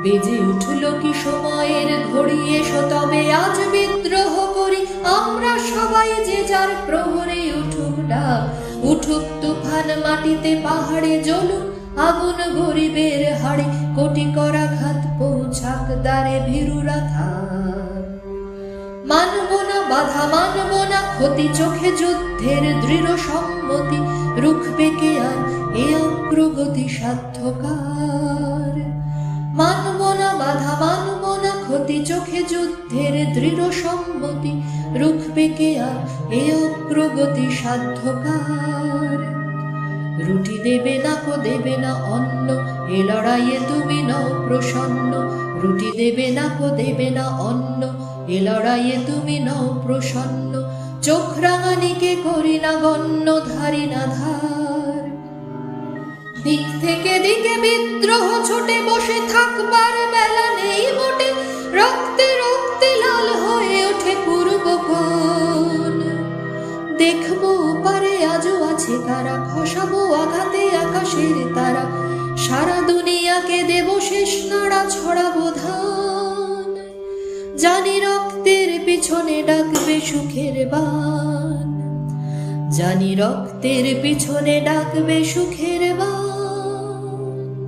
বেজে উঠল কি সময়ের ঘড়ি, এসো তবে আজ বিদ্রোহ করি আমরা সবাই, যে যার প্রহরে উঠুক ডাক, উঠুক তুফান মাটিতে পাহাড়ে জ্বলুক আগুন গরিবের হাড়ে, কোটি করাঘাত পৌঁছাক দ্বারে ভীরুরা থাক। মানব না বাধা, মানব না ক্ষতি, চোখে যুদ্ধের দৃঢ় সম্মতি, রুখবে কে আর এ অগ্রগতি সাধ্যকার। মানব না বাধা, মানব না ক্ষতি, চোখে যুদ্ধের দৃঢ় সম্মতি, রুখবে কে আর এ অগ্রগতি সাধ্যকার। রুটি দেবে না কো দেবে না অন্ন, এ লড়াইয়ে তুমি নও প্রসন্ন। রুটি দেবে না কো দেবে না অন্ন, এ লড়াইয়ে তুমি নও প্রসন্ন। চোখ রাঙানিকে করি না গণ্য, ধারি না ধার। দিক থেকে দিকে বিদ্রোহ ছুটে, বসে থাকবার বেলা নেই মোটে, রক্তে রক্তে লাল হয়ে ওঠে পূর্বকোণ। দেখবো পারে আজও আছে কারা, খসাবো আঘাতে আকাশের তারা, সারা দুনিয়াকে দেব শেষ নাড়া, ছড়াবো ধান। জানি রক্তের পিছনে ডাকবে সুখের বান, জানি রক্তের পিছনে ডাকবে সুখের বান।